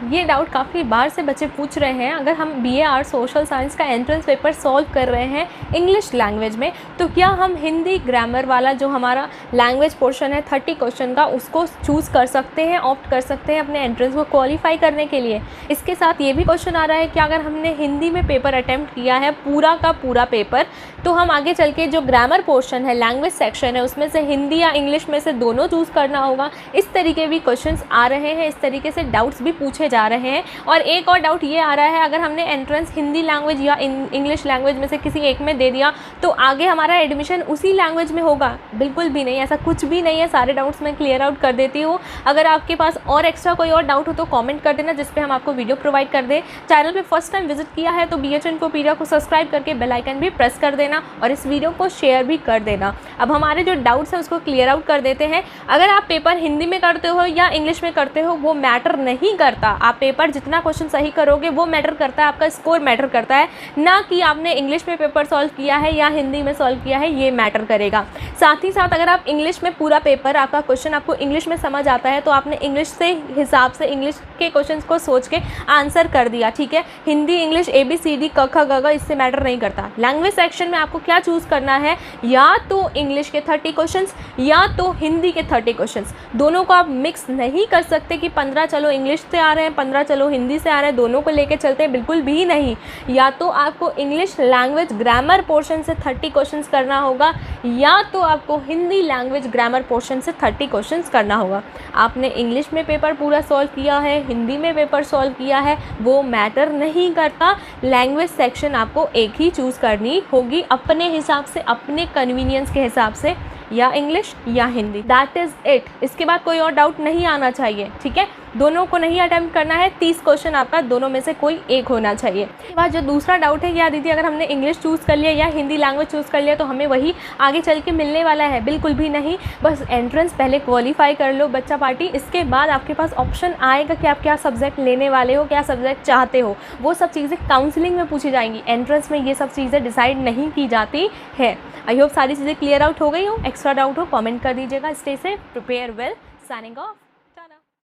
ये डाउट काफ़ी बार से बच्चे पूछ रहे हैं। अगर हम BA आर्ट्स सोशल साइंस का एंट्रेंस पेपर सॉल्व कर रहे हैं इंग्लिश लैंग्वेज में, तो क्या हम हिंदी ग्रामर वाला जो हमारा लैंग्वेज पोर्शन है 30 क्वेश्चन का, उसको चूज़ कर सकते हैं, ऑप्ट कर सकते हैं अपने एंट्रेंस को क्वालिफाई करने के लिए। इसके साथ ये भी क्वेश्चन आ रहा है कि अगर हमने हिंदी में पेपर अटैम्प्ट किया है पूरा का पूरा पेपर, तो हम आगे चल के जो ग्रामर पोर्शन है, लैंग्वेज सेक्शन है, उसमें से हिंदी या इंग्लिश में से दोनों चूज़ करना होगा। इस तरीके भी क्वेश्चंस आ रहे हैं, इस तरीके से डाउट्स भी पूछे जा रहे हैं। और एक और डाउट ये आ रहा है, अगर हमने एंट्रेंस हिंदी लैंग्वेज या इंग्लिश लैंग्वेज में से किसी एक में दे दिया तो आगे हमारा एडमिशन उसी लैंग्वेज में होगा? बिल्कुल भी नहीं, ऐसा कुछ भी नहीं है। सारे डाउट्स मैं क्लियर आउट कर देती हूँ। अगर आपके पास और एक्स्ट्रा कोई और डाउट हो तो कमेंट कर देना, जिस पे हम आपको वीडियो प्रोवाइड कर दें। चैनल पे फर्स्ट टाइम विजिट किया है तो BH इन्फोपीडिया को सब्सक्राइब करके बेल आइकन भी प्रेस कर देना और इस वीडियो को शेयर भी कर देना। अब हमारे जो डाउट्स हैं उसको क्लियर आउट कर देते हैं। अगर आप पेपर हिंदी में करते हो या इंग्लिश में करते हो वो मैटर नहीं करता। आप पेपर जितना क्वेश्चन सही करोगे वो मैटर करता है, आपका स्कोर मैटर करता है, ना कि आपने इंग्लिश में पेपर सॉल्व किया है या हिंदी में सॉल्व किया है, ये मैटर करेगा। साथ ही साथ अगर आप इंग्लिश में पूरा पेपर, आपका क्वेश्चन आपको इंग्लिश में समझ आता है तो आपने इंग्लिश से हिसाब से इंग्लिश के क्वेश्चंस को सोच के आंसर कर दिया, ठीक है। हिंदी इंग्लिश ABCD क ख ग घ इससे मैटर नहीं करता। लैंग्वेज सेक्शन में आपको क्या चूज़ करना है, या तो इंग्लिश के 30 क्वेश्चंस या तो हिंदी के 30 क्वेश्चंस। दोनों को आप मिक्स नहीं कर सकते कि 15 चलो इंग्लिश से आ रहे हैं, 15 चलो हिंदी से आ रहे हैं, दोनों को लेके चलते हैं, बिल्कुल भी नहीं। या तो आपको इंग्लिश लैंग्वेज ग्रामर पोर्शन से 30 क्वेश्चंस करना होगा, या तो आपको हिंदी लैंग्वेज ग्रामर पोर्शन से 30 क्वेश्चंस करना होगा। आपने इंग्लिश में पेपर पूरा सॉल्व किया है, हिंदी में पेपर सॉल्व किया है, वो मैटर नहीं करता। लैंग्वेज सेक्शन आपको एक ही चूज़ करनी होगी अपने हिसाब से, अपने कन्वीनियंस के हिसाब से, या इंग्लिश या हिंदी। That is it. इसके बाद कोई और डाउट नहीं आना चाहिए, ठीक है। दोनों को नहीं अटेम्प्ट करना है, 30 क्वेश्चन आपका दोनों में से कोई एक होना चाहिए। इसके बाद जो दूसरा डाउट है, या दीदी अगर हमने इंग्लिश चूज़ कर लिया या हिंदी लैंग्वेज चूज़ कर लिया तो हमें वही आगे चल के मिलने वाला है? बिल्कुल भी नहीं। बस एंट्रेंस पहले क्वालिफाई कर लो बच्चा पार्टी, इसके बाद आपके पास ऑप्शन आएगा कि आप क्या सब्जेक्ट लेने वाले हो, क्या सब्जेक्ट चाहते हो। वो सब चीज़ें काउंसलिंग में पूछी जाएंगी, एंट्रेंस में ये सब चीज़ें डिसाइड नहीं की जाती है। आई होप सारी चीज़ें क्लियर आउट हो गई हो। एक्स्ट्रा डाउट हो कमेंट कर दीजिएगा। Stay safe, prepare well, signing off.